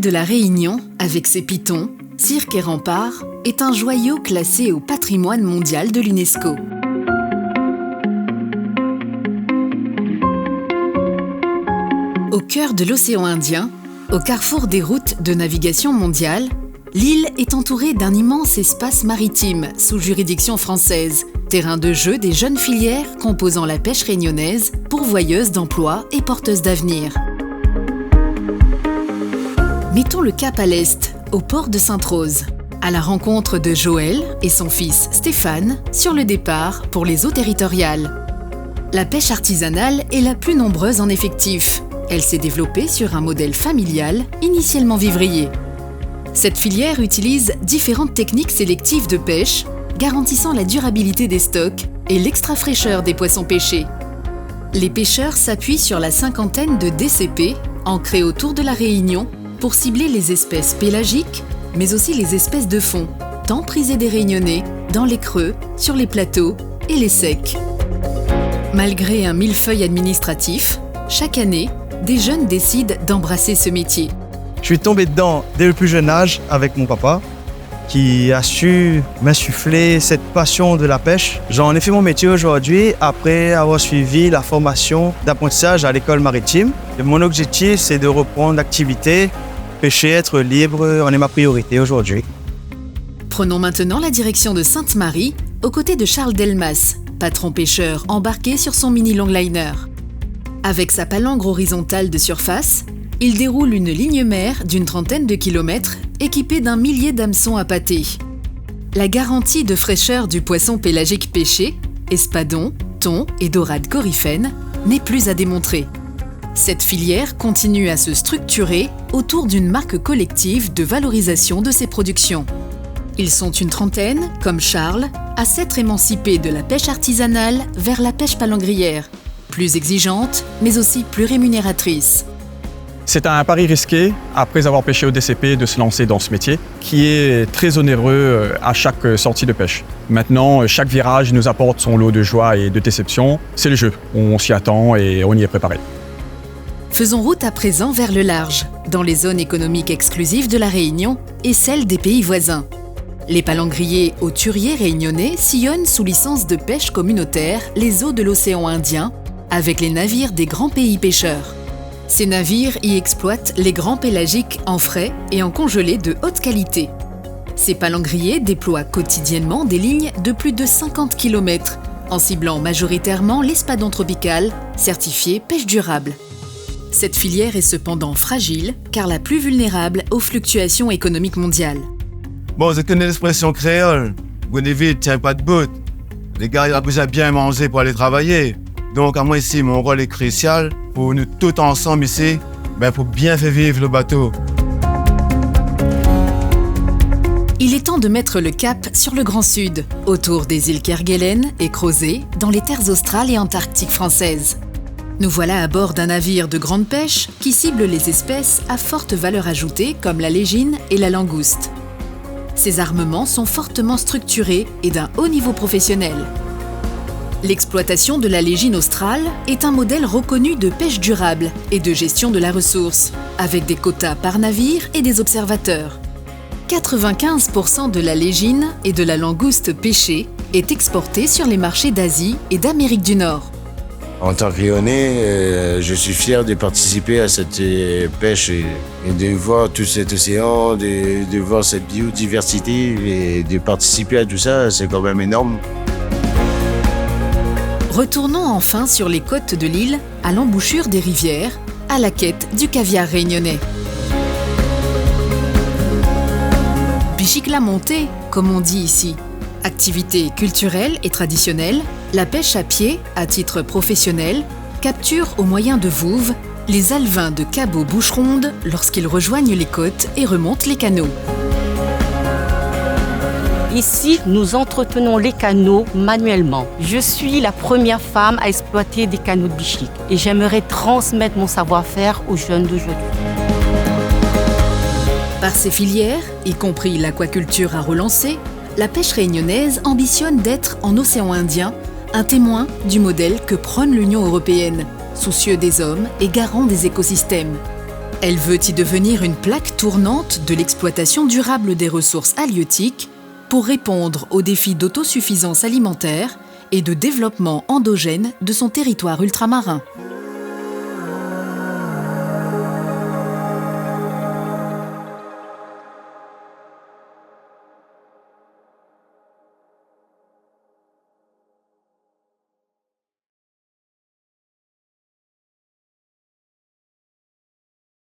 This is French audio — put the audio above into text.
de la Réunion, avec ses pitons, cirques et remparts, est un joyau classé au patrimoine mondial de l'UNESCO. Au cœur de l'océan Indien, au carrefour des routes de navigation mondiale, l'île est entourée d'un immense espace maritime sous juridiction française, terrain de jeu des jeunes filières composant la pêche réunionnaise, pourvoyeuse d'emplois et porteuse d'avenir. Mettons le cap à l'est, au port de Sainte-Rose, à la rencontre de Joël et son fils Stéphane sur le départ pour les eaux territoriales. La pêche artisanale est la plus nombreuse en effectif. Elle s'est développée sur un modèle familial, initialement vivrier. Cette filière utilise différentes techniques sélectives de pêche, garantissant la durabilité des stocks et l'extra-fraîcheur des poissons pêchés. Les pêcheurs s'appuient sur la cinquantaine de DCP ancrés autour de la Réunion pour cibler les espèces pélagiques, mais aussi les espèces de fond, tant prisées des Réunionnais, dans les creux, sur les plateaux et les secs. Malgré un millefeuille administratif, chaque année, des jeunes décident d'embrasser ce métier. Je suis tombé dedans dès le plus jeune âge avec mon papa, qui a su m'insuffler cette passion de la pêche. J'en ai fait mon métier aujourd'hui après avoir suivi la formation d'apprentissage à l'école maritime. Et mon objectif, c'est de reprendre l'activité. Pêcher, être libre, en est ma priorité aujourd'hui. Prenons maintenant la direction de Sainte-Marie, aux côtés de Charles Delmas, patron pêcheur embarqué sur son mini longliner. Avec sa palangre horizontale de surface, il déroule une ligne mer d'une trentaine de kilomètres équipée d'un millier d'hameçons à pâté. La garantie de fraîcheur du poisson pélagique pêché, espadon, thon et dorade coryphène, n'est plus à démontrer. Cette filière continue à se structurer autour d'une marque collective de valorisation de ses productions. Ils sont une trentaine, comme Charles, à s'être émancipés de la pêche artisanale vers la pêche palangrière, plus exigeante, mais aussi plus rémunératrice. C'est un pari risqué, après avoir pêché au DCP, de se lancer dans ce métier, qui est très onéreux à chaque sortie de pêche. Maintenant, chaque virage nous apporte son lot de joie et de déception. C'est le jeu, on s'y attend et on y est préparé. Faisons route à présent vers le large, dans les zones économiques exclusives de la Réunion et celles des pays voisins. Les palangriers hauturiers réunionnais sillonnent sous licence de pêche communautaire les eaux de l'océan Indien avec les navires des grands pays pêcheurs. Ces navires y exploitent les grands pélagiques en frais et en congelés de haute qualité. Ces palangriers déploient quotidiennement des lignes de plus de 50 km en ciblant majoritairement l'espadon tropical, certifié pêche durable. Cette filière est cependant fragile car la plus vulnérable aux fluctuations économiques mondiales. Bon, vous connaissez l'expression créole. Bonne-vie, tient pas de bout. Les gars, ils ont besoin de bien manger pour aller travailler. Donc, à moi ici, mon rôle est crucial pour nous tous ensemble ici, pour bien faire vivre le bateau. Il est temps de mettre le cap sur le Grand Sud, autour des îles Kerguelen et Crozet, dans les terres australes et antarctiques françaises. Nous voilà à bord d'un navire de grande pêche qui cible les espèces à forte valeur ajoutée comme la légine et la langouste. Ces armements sont fortement structurés et d'un haut niveau professionnel. L'exploitation de la légine australe est un modèle reconnu de pêche durable et de gestion de la ressource, avec des quotas par navire et des observateurs. 95% de la légine et de la langouste pêchée est exportée sur les marchés d'Asie et d'Amérique du Nord. En tant que Réunionnais, je suis fier de participer à cette pêche et de voir tout cet océan, de voir cette biodiversité et de participer à tout ça, c'est quand même énorme. Retournons enfin sur les côtes de l'île, à l'embouchure des rivières, à la quête du caviar réunionnais. Bichic la montée, comme on dit ici. Activité culturelle et traditionnelle, la pêche à pied, à titre professionnel, capture au moyen de vouves les alevins de Cabot Boucheronde lorsqu'ils rejoignent les côtes et remontent les canaux. Ici, nous entretenons les canaux manuellement. Je suis la première femme à exploiter des canaux de Bichic et j'aimerais transmettre mon savoir-faire aux jeunes d'aujourd'hui. Par ses filières, y compris l'aquaculture à relancer, la pêche réunionnaise ambitionne d'être, en océan Indien, un témoin du modèle que prône l'Union européenne, soucieux des hommes et garant des écosystèmes. Elle veut y devenir une plaque tournante de l'exploitation durable des ressources halieutiques pour répondre aux défis d'autosuffisance alimentaire et de développement endogène de son territoire ultramarin.